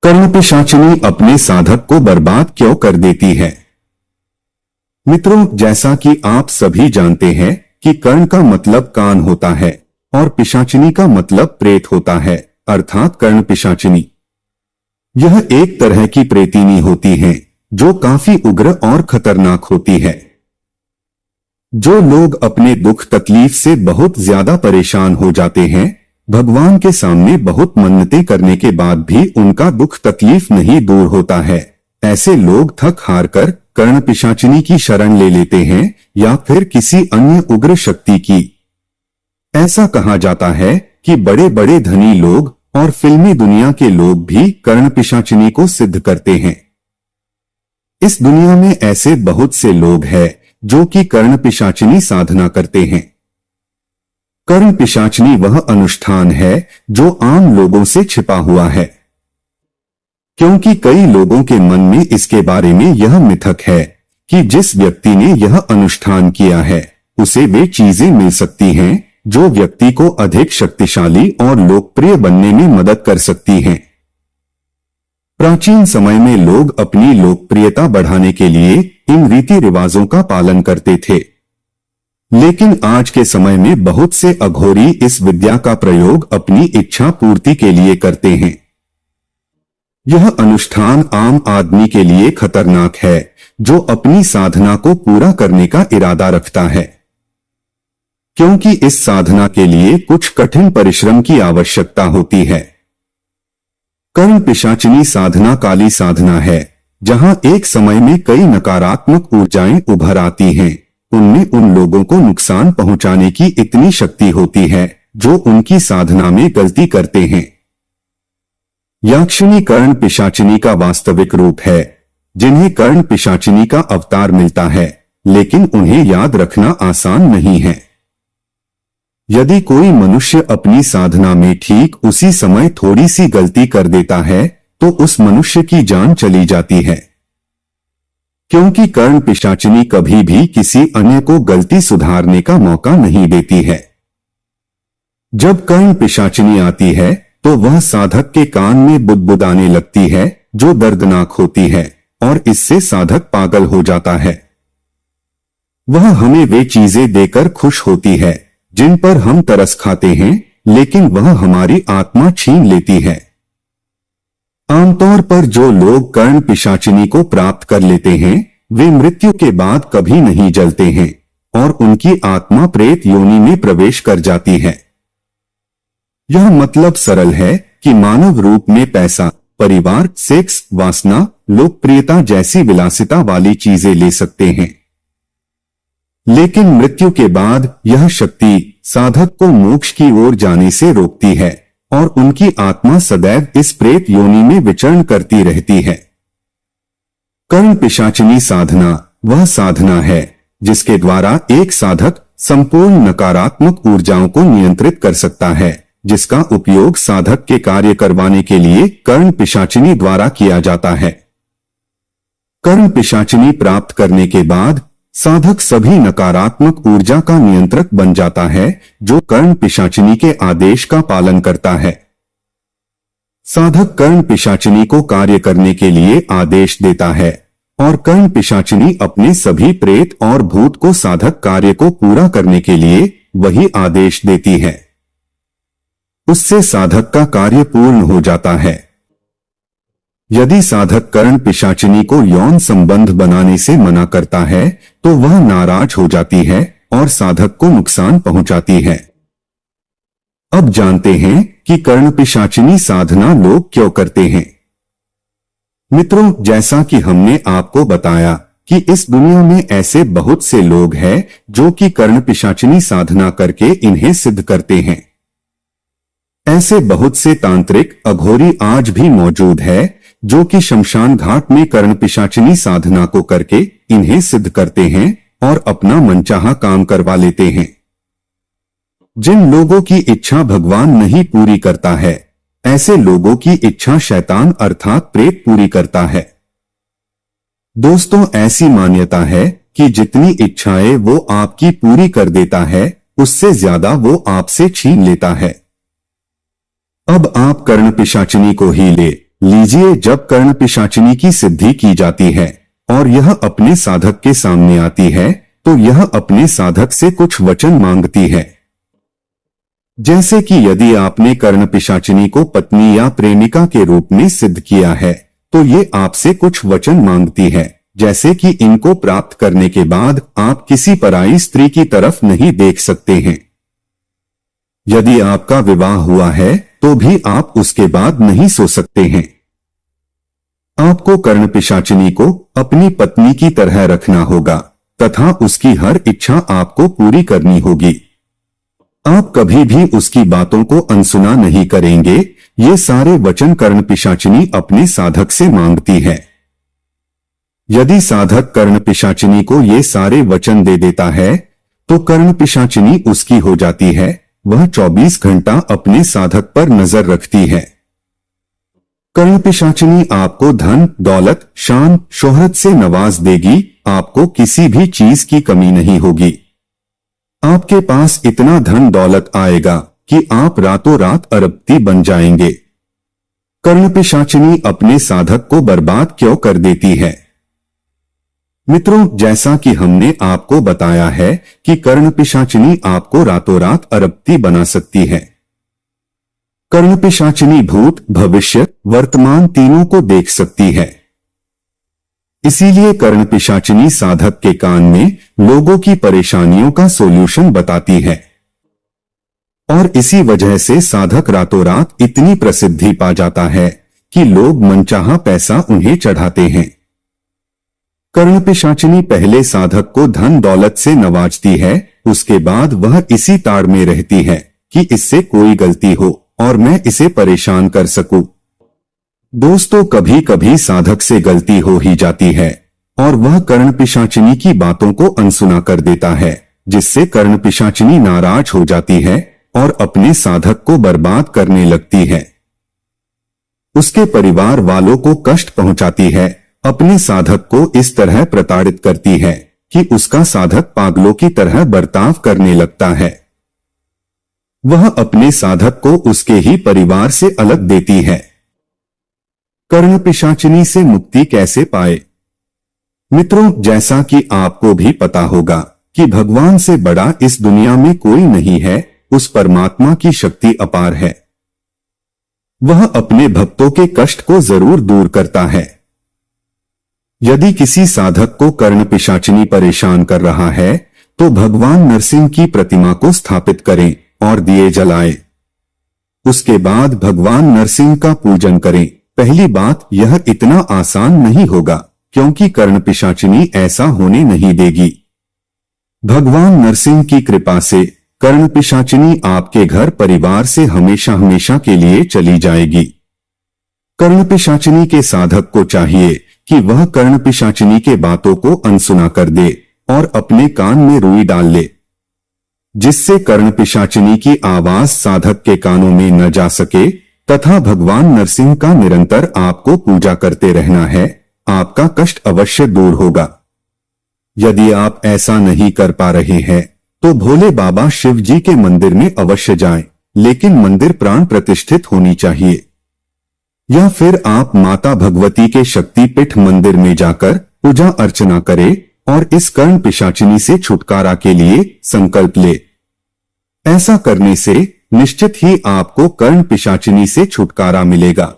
कर्ण पिशाचिनी अपने साधक को बर्बाद क्यों कर देती है? मित्रों, जैसा कि आप सभी जानते हैं कि कर्ण का मतलब कान होता है और पिशाचिनी का मतलब प्रेत होता है, अर्थात कर्ण पिशाचिनी। यह एक तरह की प्रेतिनी होती है जो काफी उग्र और खतरनाक होती है। जो लोग अपने दुख तकलीफ से बहुत ज्यादा परेशान हो जाते हैं, भगवान के सामने बहुत मन्नतें करने के बाद भी उनका दुख तकलीफ नहीं दूर होता है, ऐसे लोग थक हार कर कर्ण पिशाचिनी की शरण ले लेते हैं या फिर किसी अन्य उग्र शक्ति की। ऐसा कहा जाता है कि बड़े बड़े धनी लोग और फिल्मी दुनिया के लोग भी कर्ण पिशाचिनी को सिद्ध करते हैं। इस दुनिया में ऐसे बहुत से लोग हैं जो कि कर्ण पिशाचिनी साधना करते हैं। कर्ण पिशाचिनी वह अनुष्ठान है जो आम लोगों से छिपा हुआ है, क्योंकि कई लोगों के मन में इसके बारे में यह मिथक है कि जिस व्यक्ति ने यह अनुष्ठान किया है उसे वे चीजें मिल सकती हैं जो व्यक्ति को अधिक शक्तिशाली और लोकप्रिय बनने में मदद कर सकती हैं। प्राचीन समय में लोग अपनी लोकप्रियता बढ़ाने के लिए इन रीति रिवाजों का पालन करते थे, लेकिन आज के समय में बहुत से अघोरी इस विद्या का प्रयोग अपनी इच्छा पूर्ति के लिए करते हैं। यह अनुष्ठान आम आदमी के लिए खतरनाक है जो अपनी साधना को पूरा करने का इरादा रखता है, क्योंकि इस साधना के लिए कुछ कठिन परिश्रम की आवश्यकता होती है। कर्ण पिशाचिनी साधना काली साधना है जहां एक समय में कई नकारात्मक ऊर्जाएं उभर आती हैं। उनमें उन लोगों को नुकसान पहुंचाने की इतनी शक्ति होती है जो उनकी साधना में गलती करते हैं। याक्षिणी कर्ण पिशाचिनी का वास्तविक रूप है, जिन्हें कर्ण पिशाचिनी का अवतार मिलता है, लेकिन उन्हें याद रखना आसान नहीं है। यदि कोई मनुष्य अपनी साधना में ठीक उसी समय थोड़ी सी गलती कर देता है तो उस मनुष्य की जान चली जाती है, क्योंकि कर्ण पिशाचिनी कभी भी किसी अन्य को गलती सुधारने का मौका नहीं देती है। जब कर्ण पिशाचिनी आती है तो वह साधक के कान में बुदबुदाने लगती है जो दर्दनाक होती है और इससे साधक पागल हो जाता है। वह हमें वे चीजें देकर खुश होती है जिन पर हम तरस खाते हैं, लेकिन वह हमारी आत्मा छीन लेती है। आमतौर पर जो लोग कर्ण पिशाचिनी को प्राप्त कर लेते हैं वे मृत्यु के बाद कभी नहीं जलते हैं और उनकी आत्मा प्रेत योनि में प्रवेश कर जाती है। यह मतलब सरल है कि मानव रूप में पैसा, परिवार, सेक्स, वासना, लोकप्रियता जैसी विलासिता वाली चीजें ले सकते हैं, लेकिन मृत्यु के बाद यह शक्ति साधक को मोक्ष की ओर जाने से रोकती है और उनकी आत्मा सदैव इस प्रेत योनि में विचरण करती रहती है। कर्ण पिशाचिनी साधना वह साधना है जिसके द्वारा एक साधक संपूर्ण नकारात्मक ऊर्जाओं को नियंत्रित कर सकता है, जिसका उपयोग साधक के कार्य करवाने के लिए कर्ण पिशाचिनी द्वारा किया जाता है। कर्ण पिशाचिनी प्राप्त करने के बाद साधक सभी नकारात्मक ऊर्जा का नियंत्रक बन जाता है जो कर्ण पिशाचिनी के आदेश का पालन करता है। साधक कर्ण पिशाचिनी को कार्य करने के लिए आदेश देता है और कर्ण पिशाचिनी अपने सभी प्रेत और भूत को साधक कार्य को पूरा करने के लिए वही आदेश देती है। उससे साधक का कार्य पूर्ण हो जाता है। यदि साधक कर्ण पिशाचिनी को यौन संबंध बनाने से मना करता है तो वह नाराज हो जाती है और साधक को नुकसान पहुंचाती है। अब जानते हैं कि कर्ण पिशाचिनी साधना लोग क्यों करते हैं। मित्रों, जैसा कि हमने आपको बताया कि इस दुनिया में ऐसे बहुत से लोग हैं जो कि कर्ण पिशाचिनी साधना करके इन्हें सिद्ध करते हैं। ऐसे बहुत से तांत्रिक अघोरी आज भी मौजूद है जो कि शमशान घाट में कर्ण पिशाचिनी साधना को करके इन्हें सिद्ध करते हैं और अपना मनचाहा काम करवा लेते हैं। जिन लोगों की इच्छा भगवान नहीं पूरी करता है, ऐसे लोगों की इच्छा शैतान अर्थात प्रेत पूरी करता है। दोस्तों, ऐसी मान्यता है कि जितनी इच्छाएं वो आपकी पूरी कर देता है उससे ज्यादा वो आपसे छीन लेता है। अब आप कर्ण पिशाचिनी को ही ले लीजिए, जब कर्ण पिशाचिनी की सिद्धि की जाती है और यह अपने साधक के सामने आती है तो यह अपने साधक से कुछ वचन मांगती है। जैसे कि यदि आपने कर्ण पिशाचिनी को पत्नी या प्रेमिका के रूप में सिद्ध किया है तो ये आपसे कुछ वचन मांगती है, जैसे कि इनको प्राप्त करने के बाद आप किसी पराई स्त्री की तरफ नहीं देख सकते हैं। यदि आपका विवाह हुआ है तो भी आप उसके बाद नहीं सो सकते हैं। आपको कर्ण पिशाचिनी को अपनी पत्नी की तरह रखना होगा तथा उसकी हर इच्छा आपको पूरी करनी होगी। आप कभी भी उसकी बातों को अनसुना नहीं करेंगे। ये सारे वचन कर्ण पिशाचिनी अपने साधक से मांगती है। यदि साधक कर्ण पिशाचिनी को ये सारे वचन दे देता है तो कर्ण पिशाचिनी उसकी हो जाती है। वह 24 घंटा अपने साधक पर नजर रखती है। कर्ण पिशाचिनी आपको धन, दौलत, शान, शोहरत से नवाज देगी। आपको किसी भी चीज की कमी नहीं होगी। आपके पास इतना धन दौलत आएगा कि आप रातों रात अरबपति बन जाएंगे। कर्ण पिशाचिनी अपने साधक को बर्बाद क्यों कर देती है? मित्रों, जैसा कि हमने आपको बताया है कि कर्ण पिशाचिनी आपको रातों रात अरबपति बना सकती है। कर्ण पिशाचिनी भूत, भविष्य, वर्तमान तीनों को देख सकती है। इसीलिए कर्ण पिशाचिनी साधक के कान में लोगों की परेशानियों का सॉल्यूशन बताती है और इसी वजह से साधक रातों रात इतनी प्रसिद्धि पा जाता है कि लोग मनचाहा पैसा उन्हें चढ़ाते हैं। कर्ण पिशाचिनी पहले साधक को धन दौलत से नवाजती है, उसके बाद वह इसी ताड़ में रहती है कि इससे कोई गलती हो और मैं इसे परेशान कर सकूं। दोस्तों, कभी कभी साधक से गलती हो ही जाती है और वह कर्ण पिशाचिनी की बातों को अनसुना कर देता है, जिससे कर्ण पिशाचिनी नाराज हो जाती है और अपने साधक को बर्बाद करने लगती है। उसके परिवार वालों को कष्ट पहुंचाती है, अपने साधक को इस तरह प्रताड़ित करती है कि उसका साधक पागलों की तरह बर्ताव करने लगता है। वह अपने साधक को उसके ही परिवार से अलग देती है। कर्ण पिशाचिनी से मुक्ति कैसे पाए? मित्रों, जैसा कि आपको भी पता होगा कि भगवान से बड़ा इस दुनिया में कोई नहीं है। उस परमात्मा की शक्ति अपार है। वह अपने भक्तों के कष्ट को जरूर दूर करता है। यदि किसी साधक को कर्ण पिशाचिनी परेशान कर रहा है तो भगवान नरसिंह की प्रतिमा को स्थापित करें और दिए जलाएं। उसके बाद भगवान नरसिंह का पूजन करें। पहली बात, यह इतना आसान नहीं होगा क्योंकि कर्ण पिशाचिनी ऐसा होने नहीं देगी। भगवान नरसिंह की कृपा से कर्ण पिशाचिनी आपके घर परिवार से हमेशा हमेशा के लिए चली जाएगी। कर्ण पिशाचिनी के साधक को चाहिए कि वह कर्ण पिशाचिनी के बातों को अनसुना कर दे और अपने कान में रुई डाल ले, जिससे कर्ण पिशाचिनी की आवाज साधक के कानों में न जा सके तथा भगवान नरसिंह का निरंतर आपको पूजा करते रहना है। आपका कष्ट अवश्य दूर होगा। यदि आप ऐसा नहीं कर पा रहे हैं तो भोले बाबा शिव जी के मंदिर में अवश्य जाएं, लेकिन मंदिर प्राण प्रतिष्ठित होनी चाहिए। या फिर आप माता भगवती के शक्तिपीठ मंदिर में जाकर पूजा अर्चना करें और इस कर्ण पिशाचिनी से छुटकारा के लिए संकल्प ले। ऐसा करने से निश्चित ही आपको कर्ण पिशाचिनी से छुटकारा मिलेगा।